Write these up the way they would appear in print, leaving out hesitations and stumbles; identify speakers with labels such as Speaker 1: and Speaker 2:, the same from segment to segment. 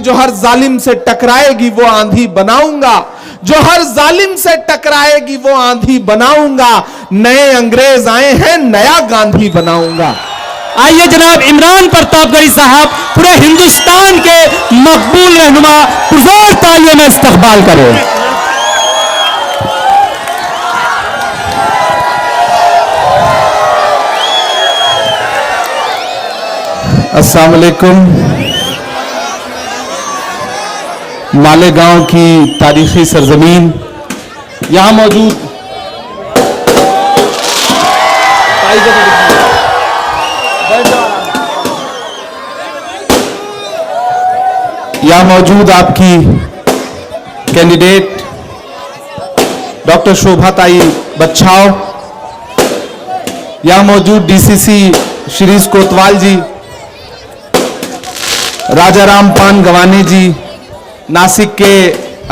Speaker 1: जो हर जालिम से टकराएगी वो आंधी बनाऊंगा, जो हर जालिम से टकराएगी वो आंधी बनाऊंगा, नए अंग्रेज आए हैं नया गांधी बनाऊंगा।
Speaker 2: आइए जनाब इमरान प्रतापगढ़ी साहब पूरे हिंदुस्तान के मकबूल रहनुमा पुरजोर तालियों में इस्तकबाल करें।
Speaker 1: अस्सलाम वालेकुम। मालेगांव की तारीखी सरजमीन, यहां मौजूद आपकी कैंडिडेट डॉक्टर शोभाताई बच्छाव, यहां मौजूद डीसीसी शिरीष कोतवाल जी, राजाराम पान गवाने जी, नासिक के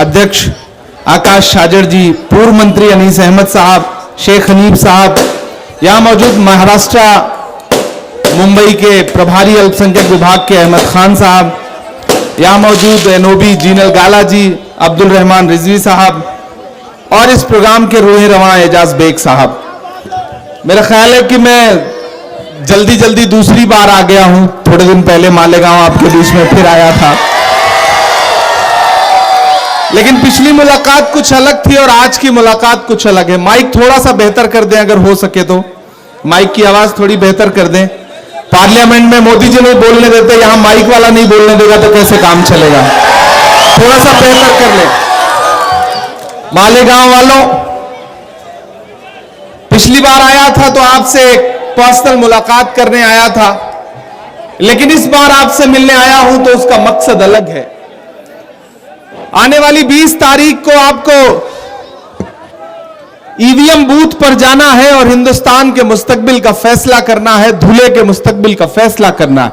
Speaker 1: अध्यक्ष आकाश शाजर जी, पूर्व मंत्री अनीस अहमद साहब, शेख हनीफ साहब, यहां मौजूद महाराष्ट्र मुंबई के प्रभारी अल्पसंख्यक विभाग के अहमद खान साहब, यहां मौजूद एनओबी जीनल गाला जी, अब्दुल रहमान रिजवी साहब और इस प्रोग्राम के रूह रवां एजाज बेग साहब। मेरा ख्याल है कि मैं जल्दी जल्दी दूसरी बार आ गया हूं। थोड़े दिन पहले मालेगांव आपके बीच में फिर आया था, लेकिन पिछली मुलाकात कुछ अलग थी और आज की मुलाकात कुछ अलग है। माइक थोड़ा सा बेहतर कर दें अगर हो सके तो, माइक की आवाज थोड़ी बेहतर कर दें। पार्लियामेंट में मोदी जी नहीं बोलने देते, यहां माइक वाला नहीं बोलने देगा तो कैसे काम चलेगा? थोड़ा सा बेहतर कर ले। मालेगांव वालों, पिछली बार आया था तो आपसे पर्सनल मुलाकात करने आया था, लेकिन इस बार आपसे मिलने आया हूं तो उसका मकसद अलग है। आने वाली 20 तारीख को आपको ईवीएम बूथ पर जाना है और हिंदुस्तान के मुस्तकबिल का फैसला करना है, धुले के मुस्तकबिल का फैसला करना है।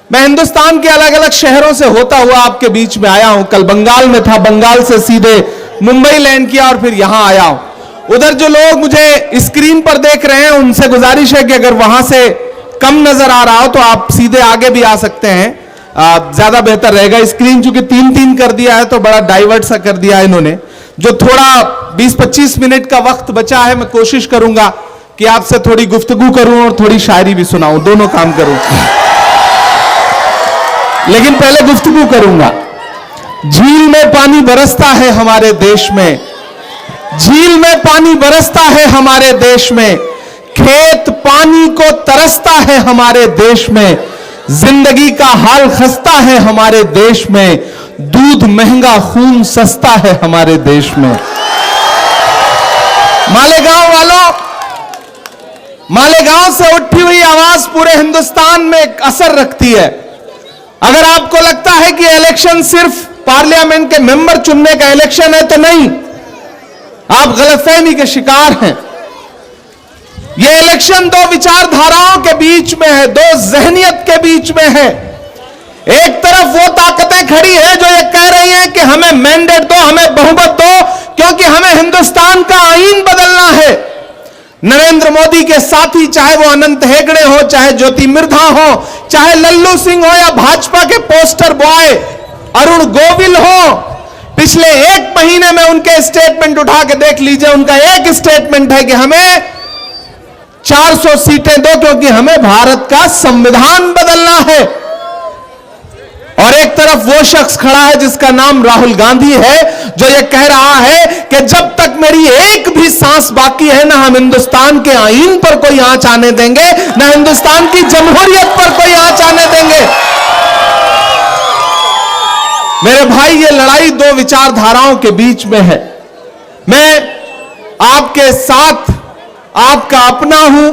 Speaker 1: मैं हिंदुस्तान के अलग अलग शहरों से होता हुआ आपके बीच में आया हूं। कल बंगाल में था, बंगाल से सीधे मुंबई लैंड किया और फिर यहां आया हूं। उधर जो लोग मुझे स्क्रीन पर देख रहे हैं उनसे गुजारिश है कि अगर वहां से कम नजर आ रहा हो तो आप सीधे आगे भी आ सकते हैं, ज्यादा बेहतर रहेगा। स्क्रीन चूंकि 3-3 कर दिया है तो बड़ा डाइवर्ट सा कर दिया है इन्होंने। जो थोड़ा 20-25 मिनट का वक्त बचा है, मैं कोशिश करूंगा कि आपसे थोड़ी गुफ्तगू करूं और थोड़ी शायरी भी सुनाऊं, दोनों काम करूं। लेकिन पहले गुफ्तगू करूंगा। झील में पानी बरसता है हमारे देश में, झील में पानी बरसता है हमारे देश में, खेत पानी को तरसता है हमारे देश में, जिंदगी का हाल खस्ता है हमारे देश में, दूध महंगा खून सस्ता है हमारे देश में। मालेगांव वालों, मालेगांव से उठी हुई आवाज पूरे हिंदुस्तान में एक असर रखती है। अगर आपको लगता है कि इलेक्शन सिर्फ पार्लियामेंट के मेंबर चुनने का इलेक्शन है तो नहीं, आप गलतफहमी के शिकार हैं। यह इलेक्शन दो विचारधाराओं के बीच में है, दो जहनियत के बीच में है। एक तरफ वो ताकतें खड़ी हैं जो ये कह रही हैं कि हमें मैंडेट दो, हमें बहुमत दो, क्योंकि हमें हिंदुस्तान का आईन बदलना है। नरेंद्र मोदी के साथी, चाहे वो अनंत हेगड़े हो, चाहे ज्योति मिर्धा हो, चाहे लल्लू सिंह हो या भाजपा के पोस्टर बॉय अरुण गोविल हो, पिछले 1 महीने में उनके स्टेटमेंट उठा के देख लीजिए। उनका एक स्टेटमेंट है कि हमें 400 सीटें दो क्योंकि हमें भारत का संविधान बदलना है। और एक तरफ वो शख्स खड़ा है जिसका नाम राहुल गांधी है, जो ये कह रहा है कि जब तक मेरी एक भी सांस बाकी है ना हम हिंदुस्तान के आईन पर कोई आंच आने देंगे, ना हिंदुस्तान की जमहूरियत पर कोई आंच आने देंगे। मेरे भाई, ये लड़ाई दो विचारधाराओं के बीच में है। मैं आपके साथ आपका अपना हूं,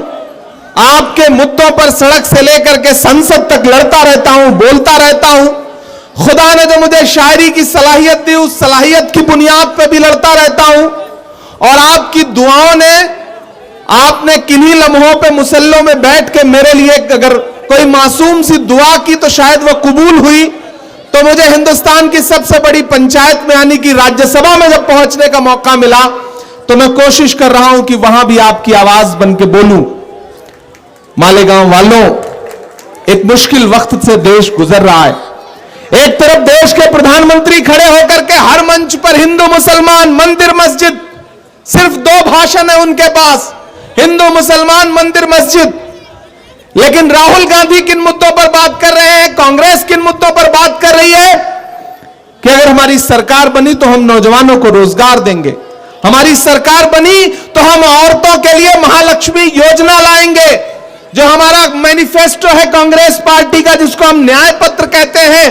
Speaker 1: आपके मुद्दों पर सड़क से लेकर के संसद तक लड़ता रहता हूं, बोलता रहता हूं। खुदा ने जो मुझे शायरी की सलाहियत दी, उस सलाहियत की बुनियाद पर भी लड़ता रहता हूं। और आपकी दुआओं ने, आपने किन्हीं लम्हों पे मुसल्लों में बैठ के मेरे लिए अगर कोई मासूम सी दुआ की तो शायद वो कबूल हुई। तो मुझे हिंदुस्तान की सबसे बड़ी पंचायत में यानी कि राज्यसभा में जब पहुंचने का मौका मिला तो मैं कोशिश कर रहा हूं कि वहां भी आपकी आवाज बन के बोलूं। मालेगांव वालों, एक मुश्किल वक्त से देश गुजर रहा है। एक प्रधानमंत्री खड़े होकर के हर मंच पर हिंदू मुसलमान मंदिर मस्जिद, सिर्फ 2 भाषण है उनके पास, हिंदू मुसलमान मंदिर मस्जिद। लेकिन राहुल गांधी किन मुद्दों पर बात कर रहे हैं, कांग्रेस किन मुद्दों पर बात कर रही है कि अगर हमारी सरकार बनी तो हम नौजवानों को रोजगार देंगे, हमारी सरकार बनी तो हम औरतों के लिए महालक्ष्मी योजना लाएंगे। जो हमारा मैनिफेस्टो है कांग्रेस पार्टी का, जिसको हम न्याय पत्र कहते हैं,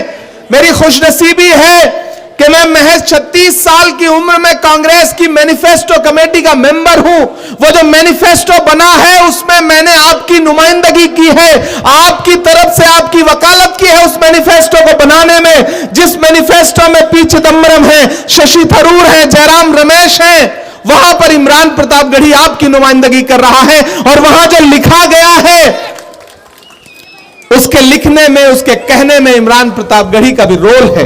Speaker 1: मेरी खुशनसीबी है कि मैं महज 36 साल की उम्र में कांग्रेस की मैनिफेस्टो कमेटी का मेंबर हूं। वो जो मैनिफेस्टो बना है उसमें मैंने आपकी नुमाइंदगी की है, आपकी तरफ से आपकी वकालत की है उस मैनिफेस्टो को बनाने में। जिस मैनिफेस्टो में पी चिदंबरम है, शशि थरूर है, जयराम रमेश है, वहां पर इमरान प्रतापगढ़ी आपकी नुमाइंदगी कर रहा है। और वहां जो लिखा गया है उसके लिखने में, उसके कहने में इमरान प्रतापगढ़ी का भी रोल है।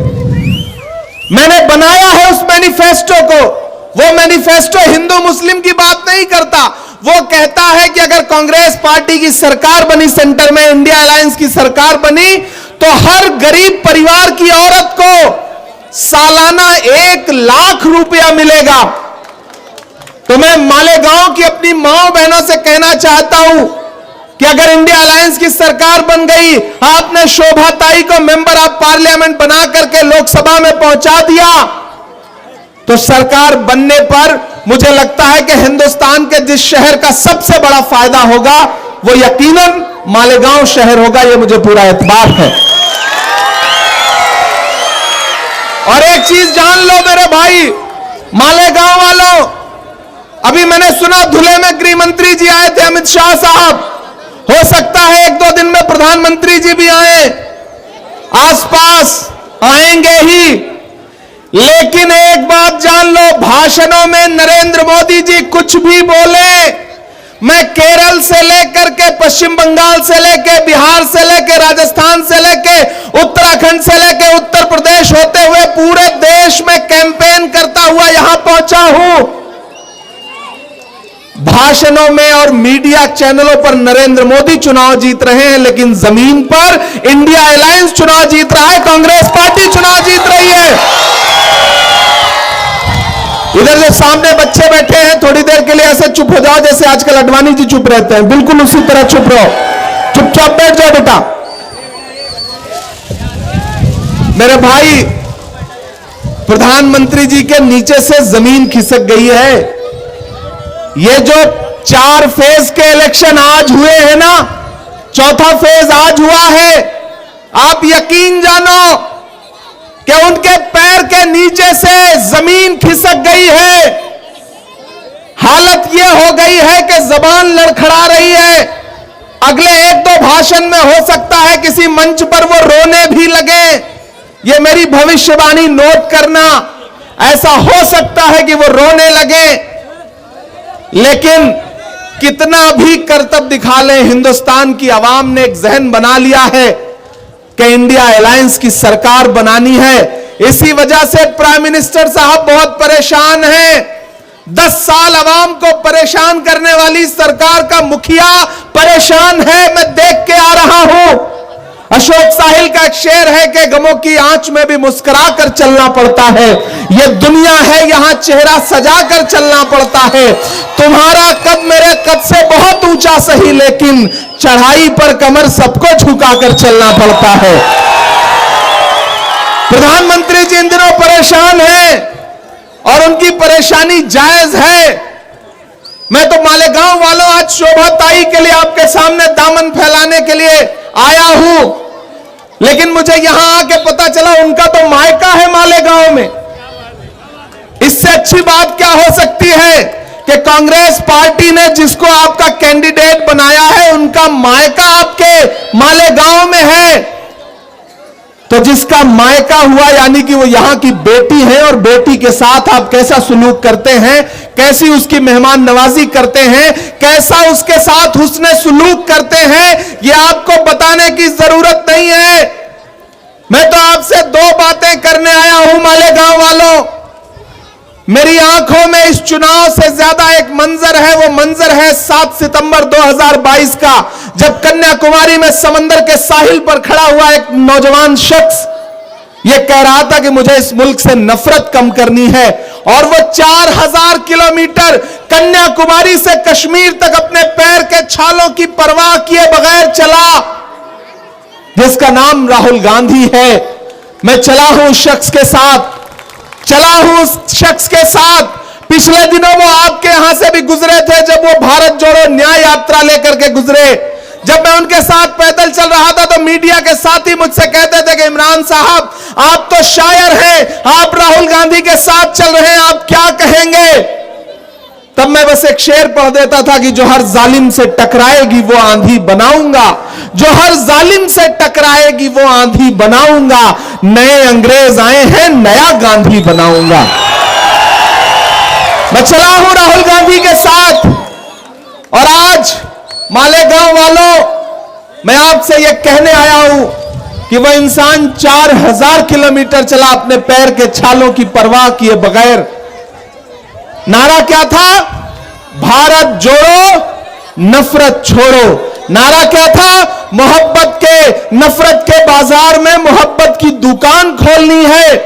Speaker 1: मैंने बनाया है उस मैनिफेस्टो को। वो मैनिफेस्टो हिंदू मुस्लिम की बात नहीं करता, वो कहता है कि अगर कांग्रेस पार्टी की सरकार बनी, सेंटर में इंडिया अलायंस की सरकार बनी, तो हर गरीब परिवार की औरत को सालाना 1 लाख रुपया मिलेगा। तो मैं मालेगांव की अपनी माओ बहनों से कहना चाहता हूं कि अगर इंडिया अलायंस की सरकार बन गई, आपने शोभा ताई को मेंबर ऑफ पार्लियामेंट बना करके लोकसभा में पहुंचा दिया, तो सरकार बनने पर मुझे लगता है कि हिंदुस्तान के जिस शहर का सबसे बड़ा फायदा होगा वो यकीनन मालेगांव शहर होगा। ये मुझे पूरा एतबार है। और एक चीज जान लो मेरे भाई मालेगांव वालों, अभी मैंने सुना धुले में गृह मंत्री जी आए थे, अमित शाह साहब। हो सकता है 1-2 दिन में प्रधानमंत्री जी भी आए, आसपास आएंगे ही। लेकिन एक बात जान लो, भाषणों में नरेंद्र मोदी जी कुछ भी बोले, मैं केरल से लेकर के पश्चिम बंगाल से लेकर बिहार से लेकर राजस्थान से लेकर उत्तराखंड से लेकर उत्तर प्रदेश होते हुए पूरे देश में कैंपेन करता हुआ यहां पहुंचा हूं। भाषणों में और मीडिया चैनलों पर नरेंद्र मोदी चुनाव जीत रहे हैं, लेकिन जमीन पर इंडिया अलायंस चुनाव जीत रहा है, कांग्रेस पार्टी चुनाव जीत रही है। इधर जो सामने बच्चे बैठे हैं, थोड़ी देर के लिए ऐसे चुप हो जाओ जैसे आजकल अडवाणी जी चुप रहते हैं, बिल्कुल उसी तरह चुप रहो, चुपचाप बैठ जाओ बेटा। मेरे भाई, प्रधानमंत्री जी के नीचे से जमीन खिसक गई है। ये जो 4 फेज के इलेक्शन आज हुए हैं ना, 4था फेज आज हुआ है, आप यकीन जानो कि उनके पैर के नीचे से जमीन खिसक गई है। हालत यह हो गई है कि जबान लड़खड़ा रही है। अगले 1-2 भाषण में हो सकता है किसी मंच पर वो रोने भी लगे। ये मेरी भविष्यवाणी नोट करना, ऐसा हो सकता है कि वो रोने लगे। लेकिन कितना भी करतब दिखा ले, हिंदुस्तान की आवाम ने एक जहन बना लिया है कि इंडिया अलायंस की सरकार बनानी है। इसी वजह से प्राइम मिनिस्टर साहब बहुत परेशान हैं। 10 साल आवाम को परेशान करने वाली सरकार का मुखिया परेशान है, मैं देख के आ रहा हूं। अशोक साहिल का एक शेर है कि गमों की आंच में भी मुस्कुरा कर चलना पड़ता है। यह दुनिया है, यहां चेहरा सजा कर चलना पड़ता है। तुम्हारा कद मेरे कद से बहुत ऊंचा सही, लेकिन चढ़ाई पर कमर सबको झुका कर चलना पड़ता है। प्रधानमंत्री जी इन दिनों परेशान हैं और उनकी परेशानी जायज है। मैं तो मालेगांव वालों आज शोभा ताई के लिए आपके सामने दामन फैलाने के लिए आया हूं, लेकिन मुझे यहां आके पता चला उनका तो मायका है मालेगांव में। इससे अच्छी बात क्या हो सकती है कि कांग्रेस पार्टी ने जिसको आपका कैंडिडेट बनाया है उनका मायका आपके मालेगांव में है। तो जिसका मायका हुआ यानी कि वो यहां की बेटी है, और बेटी के साथ आप कैसा सुलूक करते हैं, कैसी उसकी मेहमान नवाजी करते हैं, कैसा उसके साथ हुस्ने सुलूक करते हैं, ये आपको बताने की जरूरत नहीं है। मैं तो आपसे 2 बातें करने आया हूं मालेगांव वालों। मेरी आंखों में इस चुनाव से ज्यादा एक मंजर है, वो मंजर है 7 सितंबर 2022 का, जब कन्याकुमारी में समंदर के साहिल पर खड़ा हुआ एक नौजवान शख्स यह कह रहा था कि मुझे इस मुल्क से नफरत कम करनी है, और वो 4000 किलोमीटर कन्याकुमारी से कश्मीर तक अपने पैर के छालों की परवाह किए बगैर चला, जिसका नाम राहुल गांधी है। मैं चला हूं उस शख्स के साथ, चला हूं उस शख्स के साथ। पिछले दिनों वो आपके यहां से भी गुजरे थे, जब वो भारत जोड़ो न्याय यात्रा लेकर के गुजरे। जब मैं उनके साथ पैदल चल रहा था तो मीडिया के साथी मुझसे कहते थे कि इमरान साहब आप तो शायर हैं, आप राहुल गांधी के साथ चल रहे हैं, आप क्या कहेंगे? तब मैं बस एक शेर पढ़ देता था कि जो हर जालिम से टकराएगी वो आंधी बनाऊंगा, जो हर जालिम से टकराएगी वो आंधी बनाऊंगा, नए अंग्रेज आए हैं नया गांधी बनाऊंगा। मैं चला हूं राहुल गांधी के साथ, और आज मालेगांव वालों, मैं आपसे यह कहने आया हूं कि वह इंसान 4000 किलोमीटर चला अपने पैर के छालों की परवाह किए बगैर। नारा क्या था? भारत जोड़ो नफरत छोड़ो। नारा क्या था? मोहब्बत के, नफरत के बाजार में मोहब्बत की दुकान खोलनी है।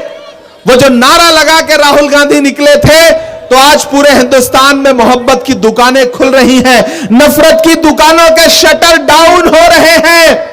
Speaker 1: वो जो नारा लगा के राहुल गांधी निकले थे, तो आज पूरे हिंदुस्तान में मोहब्बत की दुकानें खुल रही हैं, नफरत की दुकानों के शटर डाउन हो रहे हैं।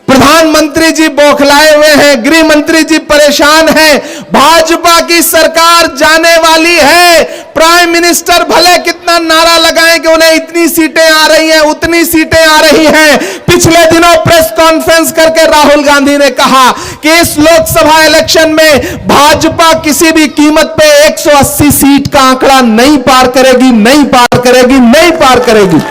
Speaker 1: प्रधानमंत्री जी बौखलाए हुए हैं, गृह मंत्री जी परेशान हैं, भाजपा की सरकार जाने वाली है। प्राइम मिनिस्टर भले कितना नारा लगाएं कि उन्हें इतनी सीटें आ रही हैं, उतनी सीटें आ रही हैं। पिछले दिनों प्रेस कॉन्फ्रेंस करके राहुल गांधी ने कहा कि इस लोकसभा इलेक्शन में भाजपा किसी भी कीमत पे 180 सीट का आंकड़ा नहीं पार करेगी, नहीं पार करेगी, नहीं पार करेगी।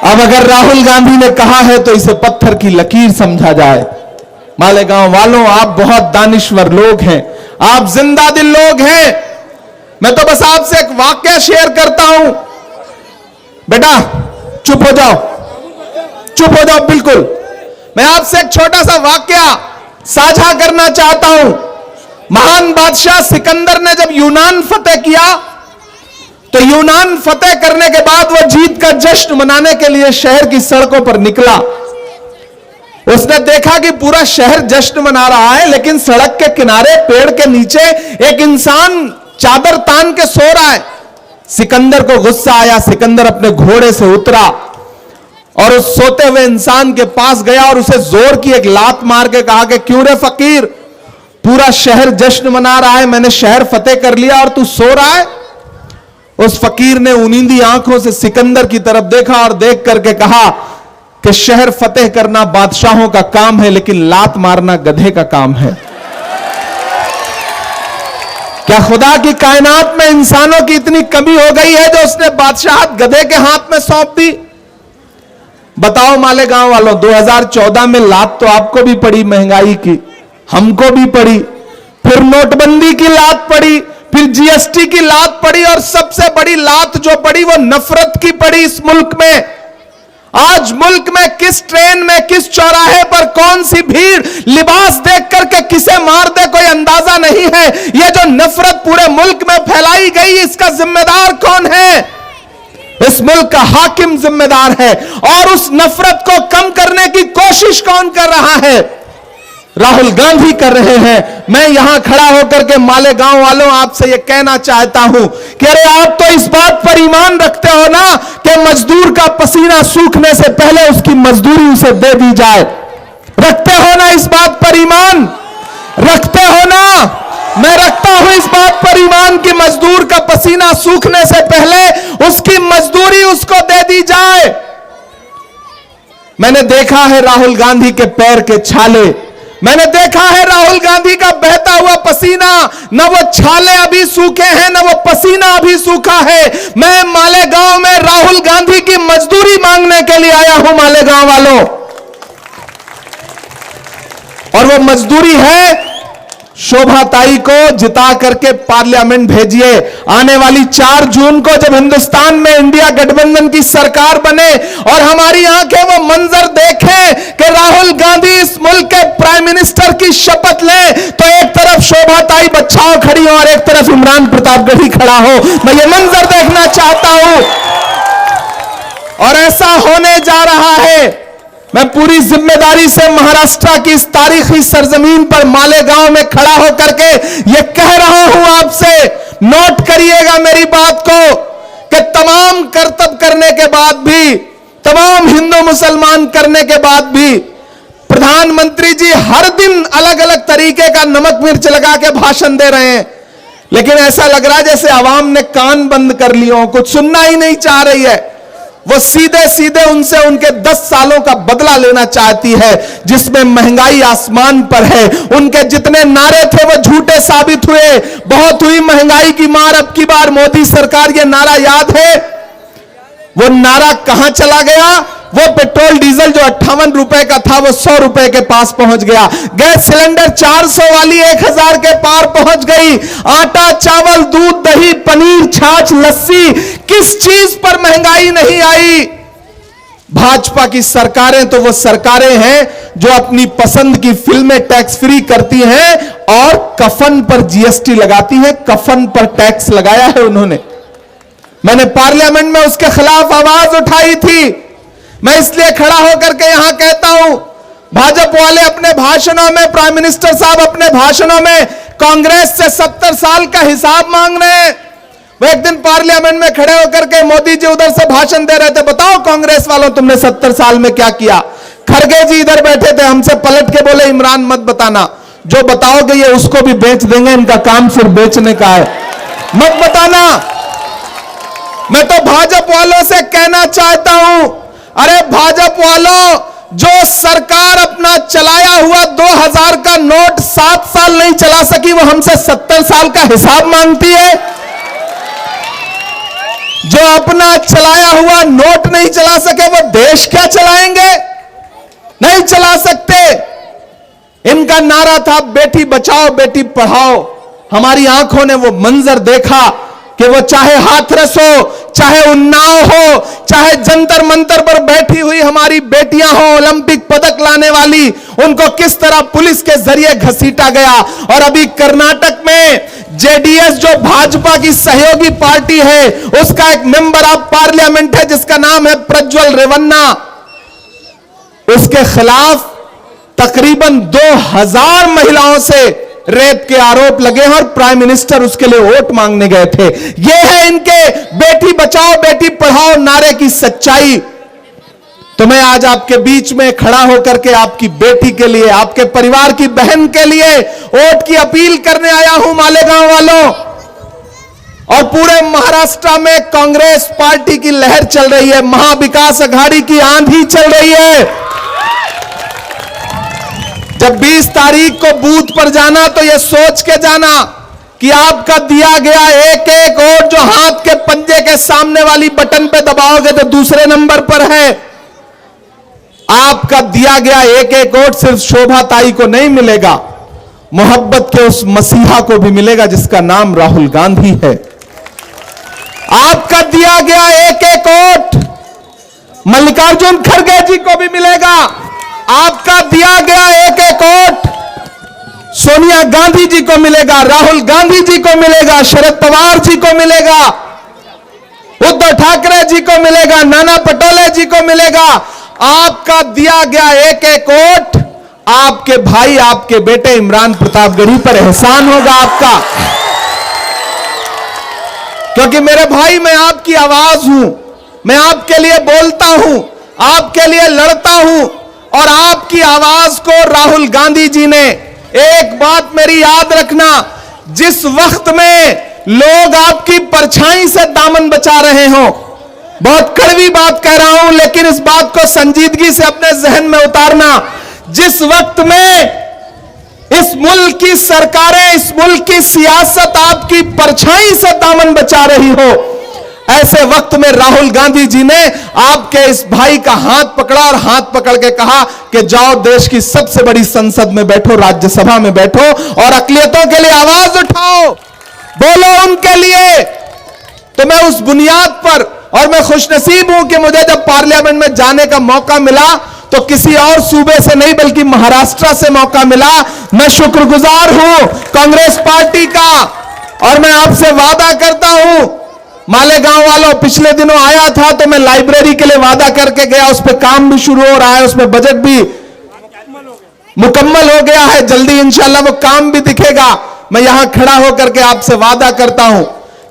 Speaker 1: अब अगर राहुल गांधी ने कहा है तो इसे पत्थर की लकीर समझा जाए। मालेगांव वालों, आप बहुत दानिश्वर लोग हैं, आप जिंदा दिल लोग हैं। मैं तो बस आपसे एक वाक्य शेयर करता हूं। बेटा चुप हो जाओ, चुप हो जाओ बिल्कुल। मैं आपसे एक छोटा सा वाक्य साझा करना चाहता हूं। महान बादशाह सिकंदर ने जब यूनान फतेह किया, तो यूनान फतेह करने के बाद वह जीत का जश्न मनाने के लिए शहर की सड़कों पर निकला। उसने देखा कि पूरा शहर जश्न मना रहा है, लेकिन सड़क के किनारे पेड़ के नीचे एक इंसान चादर तान के सो रहा है। सिकंदर को गुस्सा आया, सिकंदर अपने घोड़े से उतरा और उस सोते हुए इंसान के पास गया और उसे जोर की एक लात मार के कहा कि क्यों रे फकीर, पूरा शहर जश्न मना रहा है, मैंने शहर फतेह कर लिया और तू सो रहा है। उस फकीर ने उनींदी आंखों से सिकंदर की तरफ देखा और देख करके कहा कि शहर फतेह करना बादशाहों का काम है, लेकिन लात मारना गधे का काम है। क्या खुदा की कायनात में इंसानों की इतनी कमी हो गई है जो उसने बादशाहत गधे के हाथ में सौंप दी? बताओ मालेगांव वालों, 2014 में लात तो आपको भी पड़ी महंगाई की, हमको भी पड़ी, फिर नोटबंदी की लात पड़ी, फिर जीएसटी की लात पड़ी, और सबसे बड़ी लात जो पड़ी वो नफरत की पड़ी इस मुल्क में। आज मुल्क में किस ट्रेन में, किस चौराहे पर कौन सी भीड़ लिबास देख करके किसे मार दे कोई अंदाजा नहीं है। ये जो नफरत पूरे मुल्क में फैलाई गई, इसका जिम्मेदार कौन है? इस मुल्क का हाकिम जिम्मेदार है। और उस नफरत को कम करने की कोशिश कौन कर रहा है? राहुल गांधी कर रहे हैं। मैं यहां खड़ा होकर के मालेगांव वालों आपसे यह कहना चाहता हूं कि अरे आप तो इस बात पर ईमान रखते हो ना कि मजदूर का पसीना सूखने से पहले उसकी मजदूरी उसे दे दी जाए। रखते हो ना इस बात पर ईमान? रखते हो ना? मैं रखता हूं इस बात पर ईमान कि मजदूर का पसीना सूखने से पहले उसकी मजदूरी उसको दे दी जाए। मैंने देखा है राहुल गांधी के पैर के छाले, मैंने देखा है राहुल गांधी का बहता हुआ पसीना। न वो छाले अभी सूखे हैं, न वो पसीना अभी सूखा है। मैं मालेगांव में राहुल गांधी की मजदूरी मांगने के लिए आया हूं मालेगांव वालों, और वो मजदूरी है शोभा ताई को जिता करके पार्लियामेंट भेजिए। आने वाली 4 जून को जब हिंदुस्तान में इंडिया गठबंधन की सरकार बने और हमारी आंखें वो मंजर देखें कि राहुल गांधी इस मुल्क के प्राइम मिनिस्टर की शपथ ले, तो एक तरफ शोभा ताई बच्चाओं खड़ी हो और एक तरफ इमरान प्रतापगढ़ी खड़ा हो। मैं ये मंजर देखना चाहता हूं। और ऐसा होने जा रहा है। मैं पूरी जिम्मेदारी से महाराष्ट्र की इस तारीखी सरजमीन पर मालेगांव में खड़ा होकर के यह कह रहा हूं आपसे, नोट करिएगा मेरी बात को, कि तमाम करतब करने के बाद भी, तमाम हिंदू मुसलमान करने के बाद भी प्रधानमंत्री जी हर दिन अलग अलग तरीके का नमक मिर्च लगा के भाषण दे रहे हैं, लेकिन ऐसा लग रहा है जैसे आवाम ने कान बंद कर लिए हो, कुछ सुनना ही नहीं चाह रही है। वो सीधे सीधे उनसे उनके 10 सालों का बदला लेना चाहती है, जिसमें महंगाई आसमान पर है। उनके जितने नारे थे वो झूठे साबित हुए। बहुत हुई महंगाई की मार, अब की बार मोदी सरकार, ये नारा याद है? वो नारा कहां चला गया? वो पेट्रोल डीजल जो 58 रुपए का था वो 100 रुपए के पास पहुंच गया। गैस सिलेंडर 400 वाली 1000 के पार पहुंच गई। आटा, चावल, दूध, दही, पनीर, छाछ, लस्सी, किस चीज पर महंगाई नहीं आई? भाजपा की सरकारें तो वो सरकारें हैं जो अपनी पसंद की फिल्में टैक्स फ्री करती हैं और कफन पर जीएसटी लगाती हैं। कफन पर टैक्स लगाया है उन्होंने। मैंने पार्लियामेंट में उसके खिलाफ आवाज उठाई थी। मैं इसलिए खड़ा होकर के यहां कहता हूं, भाजपा वाले अपने भाषणों में, प्राइम मिनिस्टर साहब अपने भाषणों में कांग्रेस से 70 साल का हिसाब मांग रहे हैं। वो एक दिन पार्लियामेंट में खड़े होकर के मोदी जी उधर से भाषण दे रहे थे, बताओ कांग्रेस वालों तुमने 70 साल में क्या किया? खड़गे जी इधर बैठे थे, हमसे पलट के बोले इमरान मत बताना, जो बताओगे ये उसको भी बेच देंगे, इनका काम सिर्फ बेचने का है, मत बताना। मैं तो भाजपा वालों से कहना चाहता हूं, अरे भाजपा वालों, जो सरकार अपना चलाया हुआ 2000 का नोट 7 साल नहीं चला सकी, वो हमसे 70 साल का हिसाब मांगती है। जो अपना चलाया हुआ नोट नहीं चला सके वो देश क्या चलाएंगे? नहीं चला सकते। इनका नारा था बेटी बचाओ बेटी पढ़ाओ। हमारी आंखों ने वो मंजर देखा कि वो चाहे हाथरस हो, चाहे उन्नाव हो, चाहे जंतर मंतर पर बैठी हुई हमारी बेटियां हो, ओलंपिक पदक लाने वाली, उनको किस तरह पुलिस के जरिए घसीटा गया। और अभी कर्नाटक में जेडीएस जो भाजपा की सहयोगी पार्टी है, उसका एक मेंबर ऑफ पार्लियामेंट है जिसका नाम है प्रज्वल रेवन्ना, उसके खिलाफ तकरीबन 2000 महिलाओं से रेप के आरोप लगे हैं और प्राइम मिनिस्टर उसके लिए वोट मांगने गए थे। यह है इनके बेटी बचाओ बेटी पढ़ाओ नारे की सच्चाई। तो मैं आज आपके बीच में खड़ा होकर के आपकी बेटी के लिए, आपके परिवार की बहन के लिए वोट की अपील करने आया हूं मालेगांव वालों। और पूरे महाराष्ट्र में कांग्रेस पार्टी की लहर चल रही है, महाविकास अघाड़ी की आंधी चल रही है। जब 20 तारीख को बूथ पर जाना तो यह सोच के जाना कि आपका दिया गया एक एक वोट जो हाथ के पंजे के सामने वाली बटन पे दबाओगे तो दूसरे नंबर पर है। आपका दिया गया एक एक वोट सिर्फ शोभा ताई को नहीं मिलेगा, मोहब्बत के उस मसीहा को भी मिलेगा जिसका नाम राहुल गांधी है। आपका दिया गया एक एक वोट मल्लिकार्जुन खड़गे जी को भी मिलेगा। आपका दिया गया एक एक वोट सोनिया गांधी जी को मिलेगा, राहुल गांधी जी को मिलेगा, शरद पवार जी को मिलेगा, उद्धव ठाकरे जी को मिलेगा, नाना पटोले जी को मिलेगा। आपका दिया गया एक एक वोट आपके भाई, आपके बेटे इमरान प्रतापगढ़ी पर एहसान होगा आपका। क्योंकि मेरे भाई, मैं आपकी आवाज हूं, मैं आपके लिए बोलता हूं, आपके लिए लड़ता हूं। और आपकी आवाज को राहुल गांधी जी ने, एक बात मेरी याद रखना, जिस वक्त में लोग आपकी परछाई से दामन बचा रहे हो, बहुत कड़वी बात कह रहा हूं लेकिन इस बात को संजीदगी से अपने जहन में उतारना, जिस वक्त में इस मुल्क की सरकारें, इस मुल्क की सियासत आपकी परछाई से दामन बचा रही हो, ऐसे वक्त में राहुल गांधी जी ने आपके इस भाई का हाथ पकड़ा और हाथ पकड़ के कहा कि जाओ देश की सबसे बड़ी संसद में बैठो, राज्यसभा में बैठो और अकलियतों के लिए आवाज उठाओ, बोलो उनके लिए। तो मैं उस बुनियाद पर, और मैं खुशनसीब हूं कि मुझे जब पार्लियामेंट में जाने का मौका मिला तो किसी और सूबे से नहीं बल्कि महाराष्ट्र से मौका मिला। मैं शुक्रगुजार हूं कांग्रेस पार्टी का, और मैं आपसे वादा करता हूं मालेगांव वालों, पिछले दिनों आया था तो मैं लाइब्रेरी के लिए वादा करके गया, उस पर काम भी शुरू हो रहा है, उसमें बजट भी मुकम्मल हो गया है, जल्दी इंशाल्लाह वो काम भी दिखेगा। मैं यहां खड़ा होकर के आपसे वादा करता हूं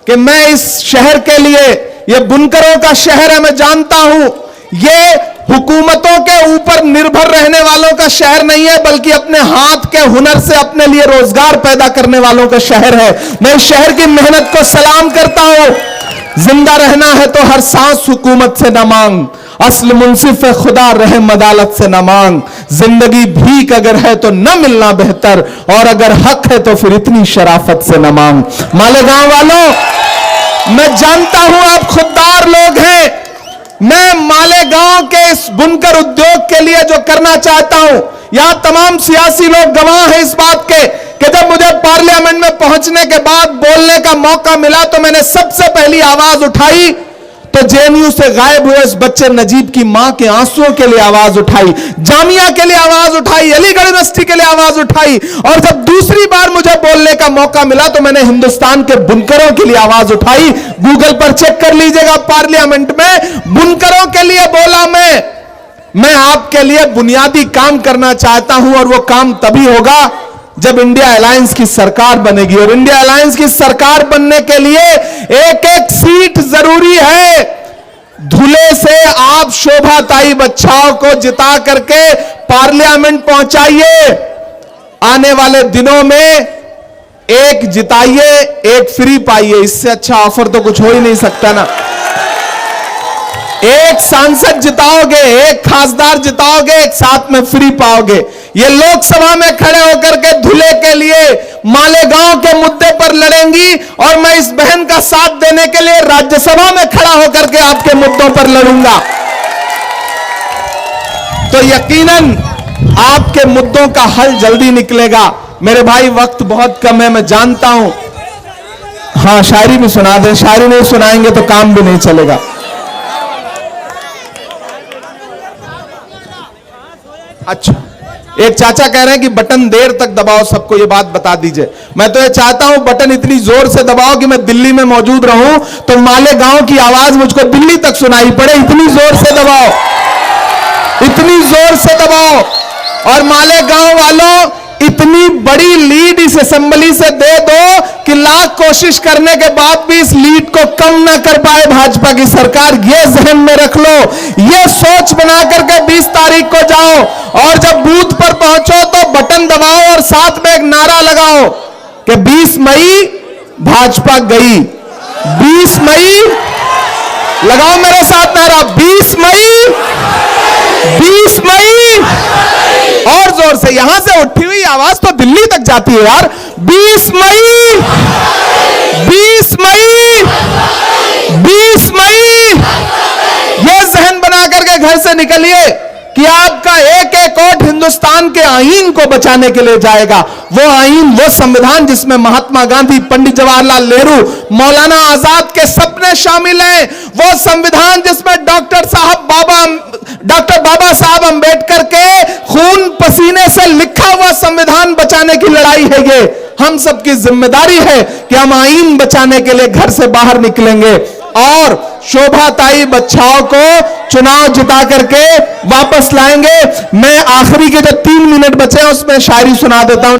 Speaker 1: कि मैं इस शहर के लिए, ये बुनकरों का शहर है, मैं जानता हूं ये हुकूमतों के ऊपर निर्भर रहने वालों का शहर नहीं है, बल्कि अपने हाथ के हुनर से अपने लिए रोजगार पैदा करने वालों का शहर है। मैं इस शहर की मेहनत को सलाम करता हूं। जिंदा रहना है तो हर सांस हुकूमत से न मांग, असल मुंसिफ खुदा रहम अदालत से न मांग, जिंदगी भीख अगर है तो न मिलना बेहतर, और अगर हक है तो फिर इतनी शराफत से न मांग। मालेगांव वालों, मैं जानता हूं आप खुददार लोग हैं। मैं मालेगांव के इस बुनकर उद्योग के लिए जो करना चाहता हूं, यहां तमाम सियासी लोग गवाह हैं इस बात के कि जब मुझे पार्लियामेंट में पहुंचने के बाद बोलने का मौका मिला तो मैंने सबसे पहली आवाज उठाई तो जेएनयू से गायब हुए इस बच्चे नजीब की मां के आंसुओं के लिए आवाज उठाई, जामिया के लिए आवाज उठाई, अलीगढ़ यूनिवर्सिटी के लिए आवाज उठाई, और जब दूसरी बार मुझे बोलने का मौका मिला तो मैंने हिंदुस्तान के बुनकरों के लिए आवाज उठाई। गूगल पर चेक कर लीजिएगा, पार्लियामेंट में बुनकरों के लिए बोला मैं आपके लिए बुनियादी काम करना चाहता हूं, और वो काम तभी होगा जब इंडिया अलायंस की सरकार बनेगी। और इंडिया अलायंस की सरकार बनने के लिए एक एक सीट जरूरी है। धुले से आप शोभाताई बच्चाओं को जिता करके पार्लियामेंट पहुंचाइए। आने वाले दिनों में एक जिताइए, एक फ्री पाइए, इससे अच्छा ऑफर तो कुछ हो ही नहीं सकता ना। एक सांसद जिताओगे, एक खासदार जिताओगे, एक साथ में फ्री पाओगे। ये लोकसभा में खड़े होकर के धुले के लिए मालेगांव के मुद्दे पर लड़ेंगी, और मैं इस बहन का साथ देने के लिए राज्यसभा में खड़ा होकर के आपके मुद्दों पर लड़ूंगा। तो यकीनन आपके मुद्दों का हल जल्दी निकलेगा। मेरे भाई, वक्त बहुत कम है, मैं जानता हूं। हाँ, शायरी भी सुना दें, शायरी नहीं सुनाएंगे तो काम भी नहीं चलेगा। अच्छा, एक चाचा कह रहे हैं कि बटन देर तक दबाओ, सबको ये बात बता दीजिए। मैं तो ये चाहता हूं बटन इतनी जोर से दबाओ कि मैं दिल्ली में मौजूद रहूं तो मालेगांव की आवाज मुझको दिल्ली तक सुनाई पड़े। इतनी जोर से दबाओ, इतनी जोर से दबाओ। और मालेगांव वालों, इतनी बड़ी लीड इस असेंबली से दे दो कि लाख कोशिश करने के बाद भी इस लीड को कम ना कर पाए भाजपा की सरकार। ये जहन में रख लो, ये सोच बना करके 20 तारीख को जाओ, और जब बूथ पर पहुंचो तो बटन दबाओ और साथ में एक नारा लगाओ कि 20 मई भाजपा गई। 20 मई, लगाओ मेरे साथ नारा, 20 मई, 20 मई, और जोर से। यहां से उठी हुई आवाज तो दिल्ली तक जाती है यार। 20 मई, 20 मई, 20 मई। यह जहन बना करके घर से निकलिए कि आपका एक एक वोट हिंदुस्तान के आईन को बचाने के लिए जाएगा। वो आईन, वो संविधान जिसमें महात्मा गांधी, पंडित जवाहरलाल नेहरू, मौलाना आजाद के सपने शामिल हैं। वो संविधान जिसमें डॉक्टर बाबा साहब अंबेडकर के खून पसीने से लिखा हुआ संविधान बचाने की लड़ाई है। ये हम सबकी जिम्मेदारी है कि हम आईन बचाने के लिए घर से बाहर निकलेंगे और शोभाताई बच्चाओं को चुनाव जिता करके वापस लाएंगे। मैं आखिरी के जो 3 मिनट बचे हैं उसमें शायरी सुना देता हूं।